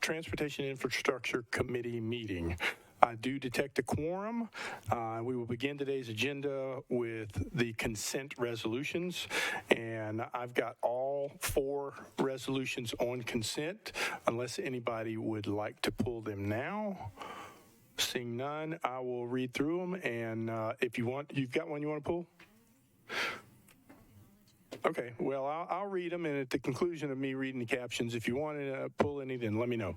Transportation Infrastructure Committee meeting. I do detect a quorum. We will begin today's agenda with the consent resolutions, and I've got all 4 resolutions on consent, unless anybody would like to pull them now. Seeing none, I will read through them, and if you want, you've got one you want to pull? Okay, well, I'll read them, and at the conclusion of me reading the captions, if you want to pull any, then let me know.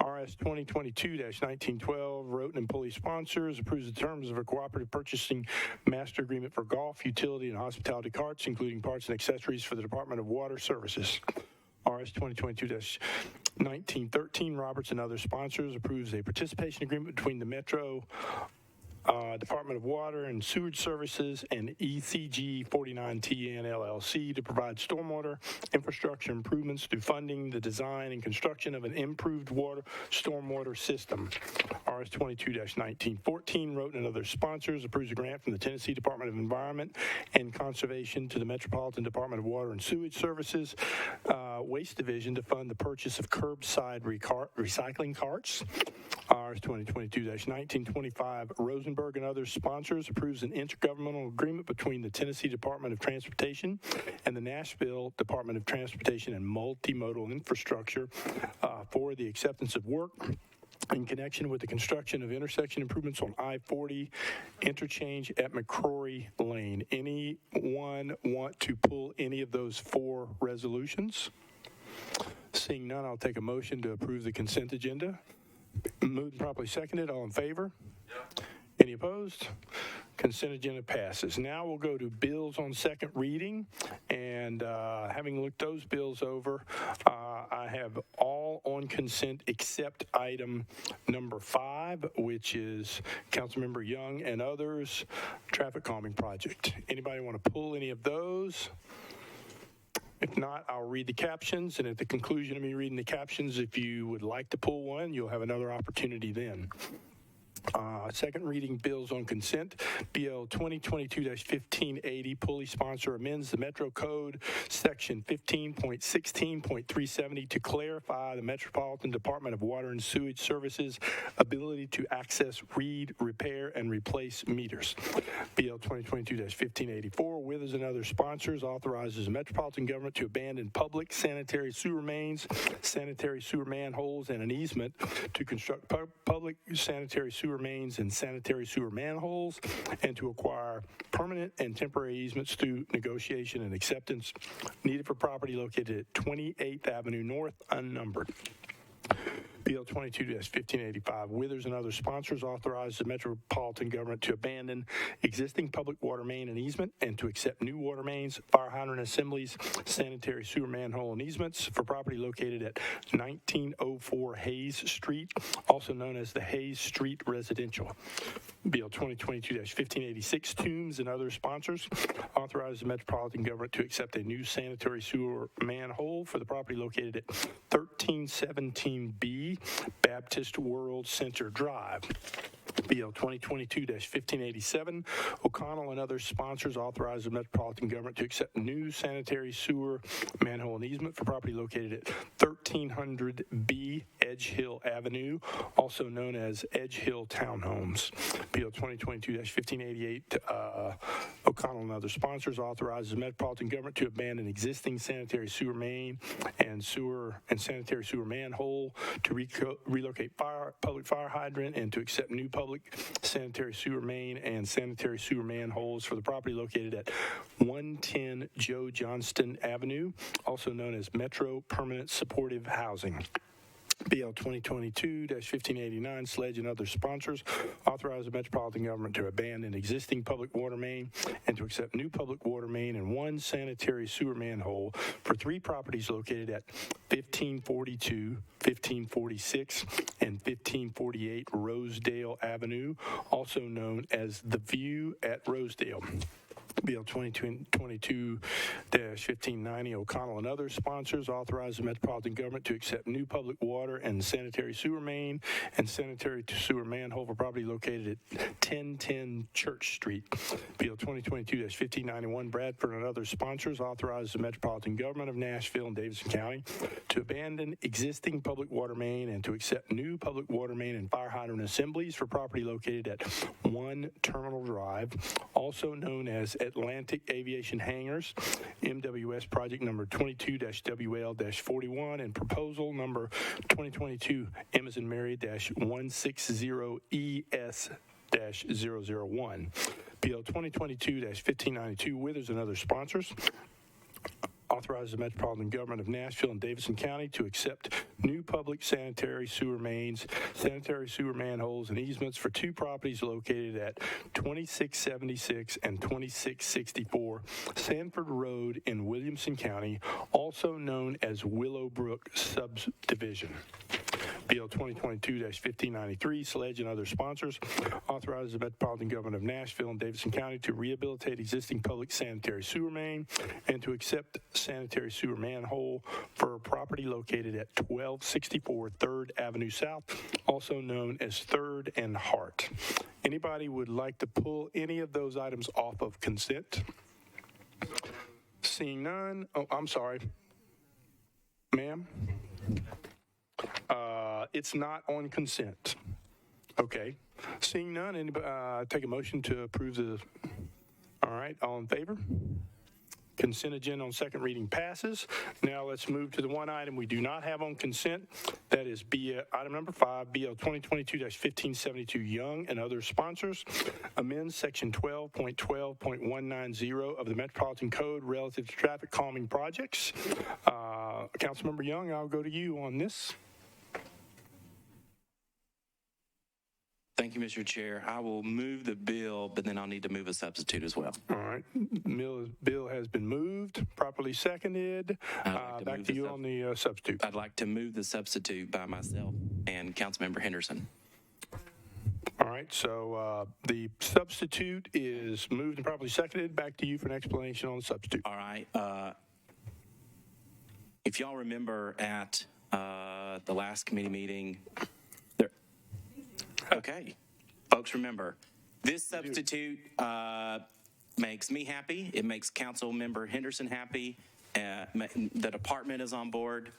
RS 2022-1912, Roten and Pulley sponsors, approves the terms of a cooperative purchasing master agreement for golf, utility, and hospitality carts, including parts and accessories for the Department of Water Services. RS 2022-1913, Roberts and other sponsors, approves a participation agreement between the Metro Department of Water and Sewage Services and ECG 49TN LLC to provide stormwater infrastructure improvements through funding the design and construction of an improved stormwater system. RS 22-1914, Roten and other sponsors, approves a grant from the Tennessee Department of Environment and Conservation to the Metropolitan Department of Water and Sewage Services Waste Division to fund the purchase of curbside recycling carts. RS 2022-1925, Rosenberg and other sponsors, approves an intergovernmental agreement between the Tennessee Department of Transportation and the Nashville Department of Transportation and Multimodal Infrastructure for the acceptance of work in connection with the construction of intersection improvements on I-40 interchange at McCrory Lane. Anyone want to pull any of those 4 resolutions? Seeing none, I'll take a motion to approve the consent agenda. Moved and properly seconded. All in favor? Yeah. Any opposed? Consent agenda passes. Now we'll go to bills on second reading, and having looked those bills over, I have all on consent except item number 5, which is Councilmember Young and others traffic calming project. Anybody want to pull any of those? If not, I'll read the captions, and at the conclusion of me reading the captions, if you would like to pull one, you'll have another opportunity then. Second reading bills on consent. BL 2022-1580, Pulley sponsor, amends the Metro Code section 15.16.370 to clarify the Metropolitan Department of Water and Sewage Services ability to access, read, repair, and replace meters. BL 2022-1584, Withers and other sponsors, authorizes the Metropolitan government to abandon public sanitary sewer mains, sanitary sewer manholes, and an easement to construct public sanitary sewer mains and sanitary sewer manholes, and to acquire permanent and temporary easements through negotiation and acceptance needed for property located at 28th Avenue North, unnumbered. BL 22-1585, Withers and other sponsors, authorize the Metropolitan government to abandon existing public water main and easement and to accept new water mains, fire hydrant assemblies, sanitary sewer manhole and easements for property located at 1904 Hayes Street, also known as the Hayes Street Residential. BL 2022-1586, Toombs and other sponsors, authorize the Metropolitan government to accept a new sanitary sewer manhole for the property located at 1317B Baptist World Center Drive. BL 2022-1587, O'Connell and other sponsors authorize the Metropolitan government to accept new sanitary sewer manhole and easement for property located at 1300B Edge Hill Avenue, also known as Edge Hill Townhomes. BL 2022-1588, O'Connell and other sponsors authorizes the Metropolitan government to abandon existing sanitary sewer main and sanitary sewer manhole, to relocate public fire hydrant, and to accept new public sanitary sewer main and sanitary sewer manholes for the property located at 110 Joe Johnston Avenue, also known as Metro Permanent Supportive Housing. BL 2022-1589, Sledge and other sponsors authorize the Metropolitan government to abandon existing public water main and to accept new public water main and 1 sanitary sewer manhole for 3 properties located at 1542, 1546, and 1548 Rosedale Avenue, also known as The View at Rosedale. Bill 2022-1590, O'Connell and others sponsors, authorize the Metropolitan Government to accept new public water and sanitary sewer main and sanitary sewer manhole for property located at 1010 Church Street. Bill 2022-1591, Bradford and others sponsors, authorize the Metropolitan Government of Nashville and Davidson County to abandon existing public water main and to accept new public water main and fire hydrant assemblies for property located at 1 Terminal Drive, also known as Atlantic Aviation Hangars, MWS project number 22-WL-41 and proposal number 2022 Amazon Mary-160ES-001. PL 2022-1592, Withers and other sponsors, authorize the Metropolitan Government of Nashville and Davidson County to accept new public sanitary sewer mains, sanitary sewer manholes, and easements for two properties located at 2676 and 2664 Sanford Road in Williamson County, also known as Willowbrook Subdivision. Bill 2022-1593, Sledge and other sponsors, authorizes the Metropolitan Government of Nashville and Davidson County to rehabilitate existing public sanitary sewer main and to accept sanitary sewer manhole for a property located at 1264 3rd Avenue South, also known as 3rd and Hart. Anybody would like to pull any of those items off of consent? Seeing none, oh, I'm sorry. Ma'am? It's not on consent. Okay. Seeing none, anybody, take a motion to approve the. All right, all in favor? Consent agenda on second reading passes. Now let's move to the one item we do not have on consent. That is item number 5, BL 2022-1572, Young and other sponsors. Amends section 12.12.190 of the Metropolitan Code relative to traffic calming projects. Councilmember Young, I'll go to you on this. Thank you, Mr. Chair. I will move the bill, but then I'll need to move a substitute as well. All right. Bill has been moved, properly seconded. Back to you on the substitute. I'd like to move the substitute by myself and Councilmember Henderson. All right. So the substitute is moved and properly seconded. Back to you for an explanation on the substitute. All right. If y'all remember at the last committee meeting, okay, folks, remember, this substitute makes me happy. It makes Council Member Henderson happy. The department is on board.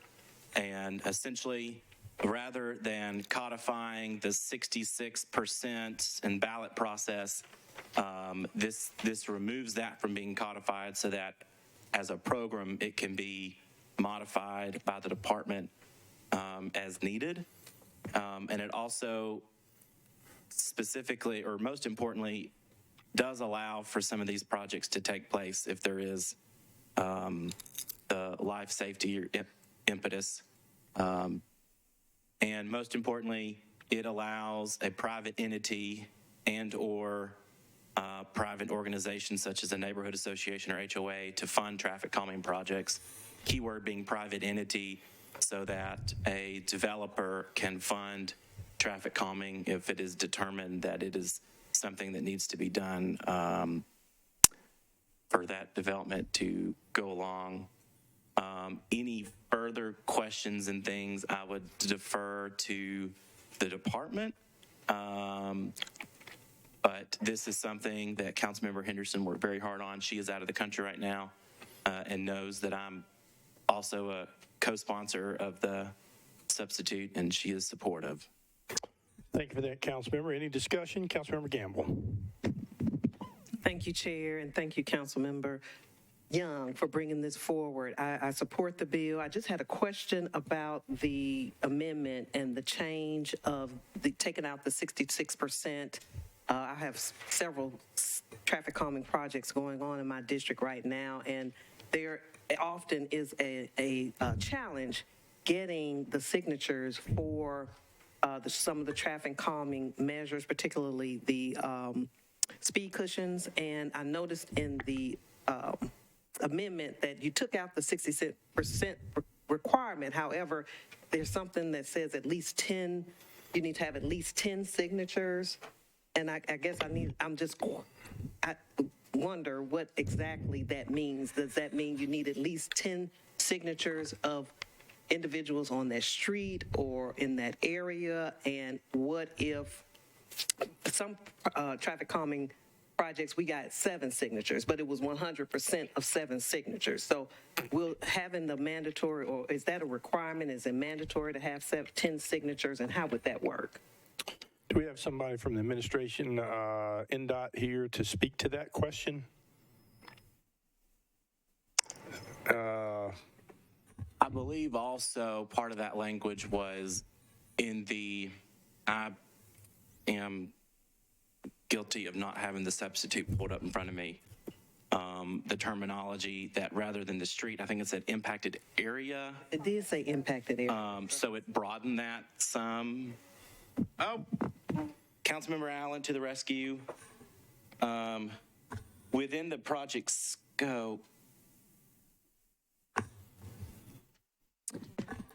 And essentially, rather than codifying the 66% and ballot process, this removes that from being codified so that as a program, it can be modified by the department as needed. And it also specifically, or most importantly, does allow for some of these projects to take place if there is the life safety or impetus. And most importantly, it allows a private entity and or private organization such as a neighborhood association or HOA to fund traffic calming projects, keyword being private entity, so that a developer can fund traffic calming if it is determined that it is something that needs to be done for that development to go along. Any further questions and things I would defer to the department. But this is something that Councilmember Henderson worked very hard on. She is out of the country right now and knows that I'm also a co-sponsor of the substitute, and she is supportive. Thank you for that, Councilmember. Any discussion? Councilmember Gamble. Thank you, Chair, and thank you, Councilmember Young, for bringing this forward. I support the bill. I just had a question about the amendment and the change of taking out the 66%. I have several traffic calming projects going on in my district right now, and there often is a challenge getting the signatures for some of the traffic calming measures, particularly the speed cushions. And I noticed in the amendment that you took out the 66% requirement. However, there's something that says at least 10, you need to have at least 10 signatures. And I guess wonder what exactly that means. Does that mean you need at least 10 signatures of individuals on that street or in that area? And what if some traffic calming projects, we got 7 signatures, but it was 100% of 7 signatures. So will having the mandatory, or is that a requirement? Is it mandatory to have 10 signatures, and how would that work? Do we have somebody from the administration, NDOT, here to speak to that question? I believe also part of that language was in the, I am guilty of not having the substitute pulled up in front of me. The terminology that rather than the street, I think it said impacted area. It did say impacted area. So it broadened that some. Oh, Councilmember Allen to the rescue. Within the project scope.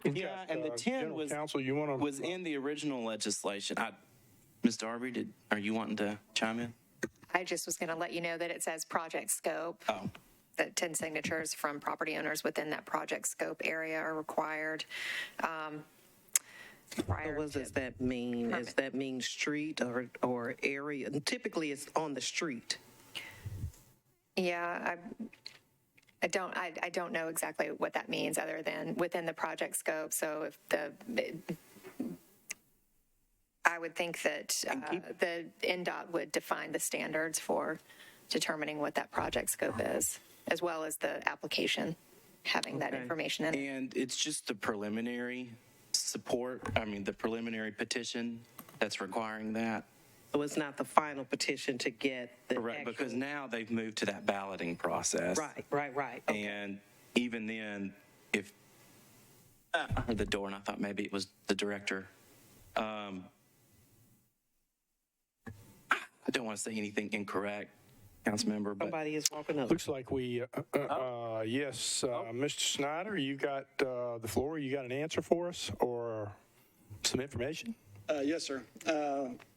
Yeah, and the 10 General was Counsel, you want to? was in the original legislation. Mr. Darby, are you wanting to chime in? I just was going to let you know that it says project scope. Oh. That 10 signatures from property owners within that project scope area are required. What does that mean? Does that mean street or area? And typically, it's on the street. Yeah, I don't know exactly what that means other than within the project scope. So if I would think that the NDOT would define the standards for determining what that project scope is, as well as the application, having that information in it. And it's just the preliminary support, the preliminary petition that's requiring that. So it's not the final petition to get the Correct, actual... because now they've moved to that balloting process. Right. Okay. And even then, if I heard the door and I thought maybe it was the director. I don't want to say anything incorrect, Councilmember, but Somebody is walking up. Looks like we, yes, Mr. Snyder, you got the floor. You got an answer for us or some information? Yes, sir.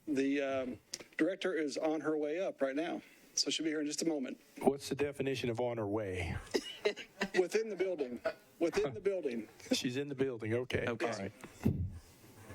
The director is on her way up right now, so she'll be here in just a moment. What's the definition of on her way? Within the building. Within the building. She's in the building. Okay. Okay. All right.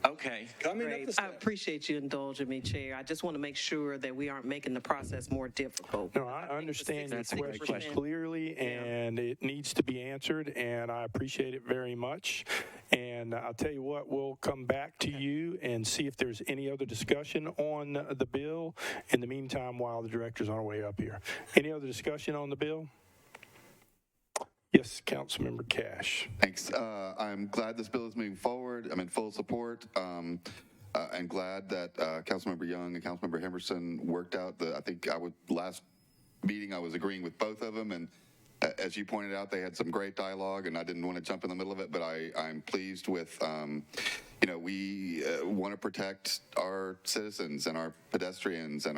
okay. Coming up Great. the I steps. appreciate you indulging me, Chair. I just want to make sure that we aren't making the process more difficult. No, I understand your That's a great question question. clearly, and it needs to be answered, and I appreciate it very much. And I'll tell you what, we'll come back to you and see if there's any other discussion on the bill in the meantime while the director's on her way up here. Any other discussion on the bill? Yes, Councilmember Cash. Thanks. I'm glad this bill is moving forward. I'm in full support. And glad that Councilmember Young and Councilmember Henderson worked out last meeting I was agreeing with both of them, and as you pointed out, they had some great dialogue, and I didn't want to jump in the middle of it, but I'm pleased with, we want to protect our citizens and our pedestrians and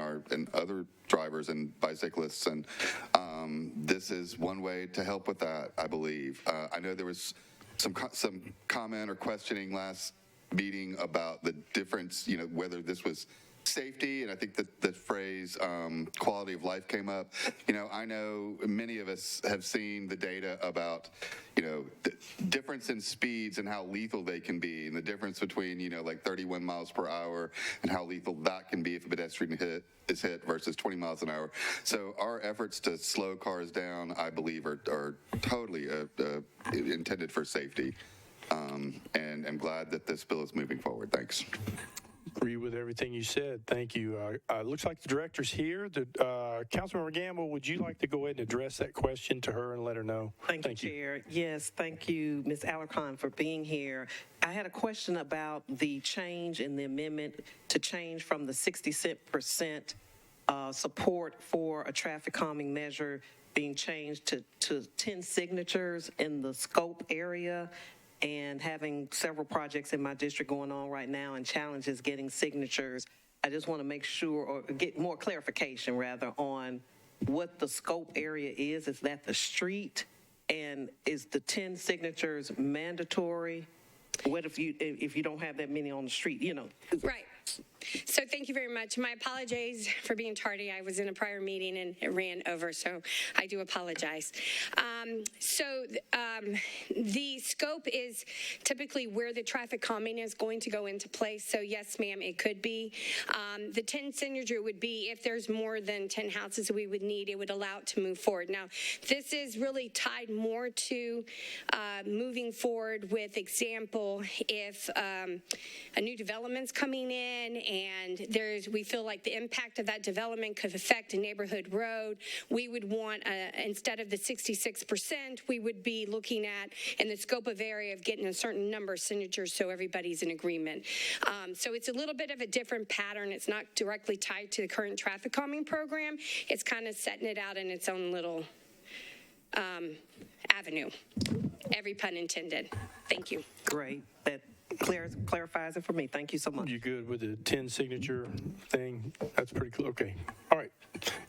other drivers and bicyclists, and this is one way to help with that, I believe. I know there was some comment or questioning last meeting about the difference, whether this was safety, and I think that the phrase quality of life came up. I know many of us have seen the data about, the difference in speeds and how lethal they can be, and the difference between, like 31 miles per hour and how lethal that can be if a pedestrian is hit versus 20 miles an hour. So our efforts to slow cars down, I believe, are totally intended for safety. And I'm glad that this bill is moving forward. Thanks. Agree with everything you said. Thank you. Looks like the director's here. Councilmember Gamble, would you like to go ahead and address that question to her and let her know? Thank you, Chair. Yes, thank you, Ms. Alarcon, for being here. I had a question about the change in the amendment to change from the 60% support for a traffic calming measure being changed to 10 signatures in the scope area, and having several projects in my district going on right now and challenges getting signatures. I just want to make sure, or get more clarification rather, on what the scope area is. Is that the street? And is the 10 signatures mandatory? What if you don't have that many on the street, Right. So thank you very much. My apologies for being tardy. I was in a prior meeting and it ran over, so I do apologize. The scope is typically where the traffic calming is going to go into place. So yes, ma'am, it could be. The 10 signature would be if there's more than 10 houses we would need, it would allow it to move forward. Now, this is really tied more to moving forward with example, if a new development's coming in and we feel like the impact of that development could affect a neighborhood road, we would want, instead of the 66%, we would be looking at in the scope of area of getting a certain number of signatures so everybody's in agreement. So it's a little bit of a different pattern. It's not directly tied to the current traffic calming program. It's kind of setting it out in its own little avenue. Every pun intended. Thank you. Great. That clarifies it for me. Thank you so much. You good with the 10 signature thing? That's pretty cool. Okay. All right.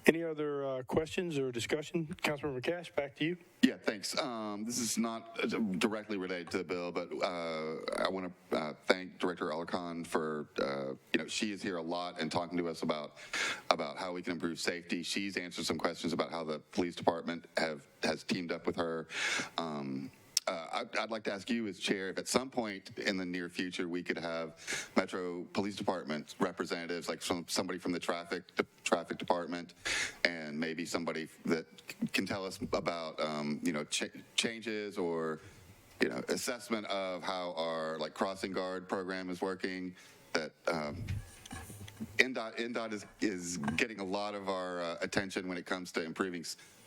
Any other questions or discussion? Councilmember Cash, back to you. Yeah, thanks. This is not directly related to the bill, but I want to thank Director Alarcon for, she is here a lot and talking to us about how we can improve safety. She's answered some questions about how the police department has teamed up with her. I'd like to ask you as chair if at some point in the near future we could have Metro Police Department representatives, like somebody from the traffic department, and maybe somebody that can tell us about changes or assessment of how our crossing guard program is working. That NDOT is getting a lot of our attention when it comes to improving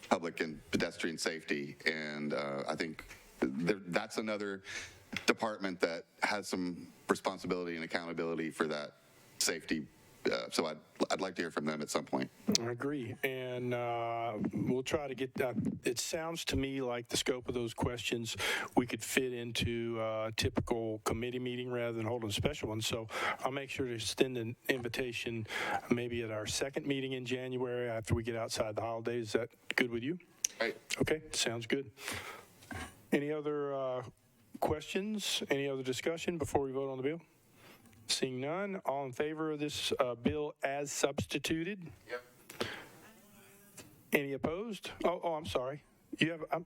public and pedestrian safety, and I think that's another department that has some responsibility and accountability for that safety. So I'd like to hear from them at some point. I agree. And we'll try to get that. It sounds to me like the scope of those questions we could fit into a typical committee meeting rather than holding a special one. So I'll make sure to extend an invitation maybe at our second meeting in January after we get outside the holidays. Is that good with you? Right. Okay, sounds good. Any other questions? Any other discussion before we vote on the bill? Seeing none, all in favor of this bill as substituted? Yep. Any opposed? Oh, I'm sorry. You have.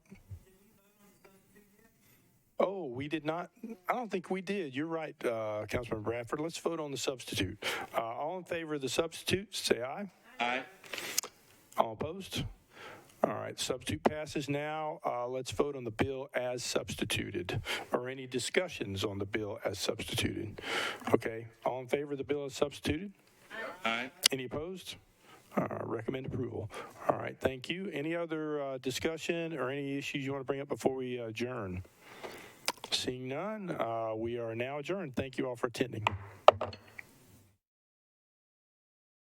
Oh, we did not. I don't think we did. You're right, Councilman Bradford. Let's vote on the substitute. All in favor of the substitute, say aye. Aye. All opposed? All right, substitute passes now. Let's vote on the bill as substituted. Or any discussions on the bill as substituted? Okay, all in favor of the bill as substituted? Aye. Any opposed? Recommend approval. All right, thank you. Any other discussion or any issues you want to bring up before we adjourn? Seeing none, we are now adjourned. Thank you all for attending.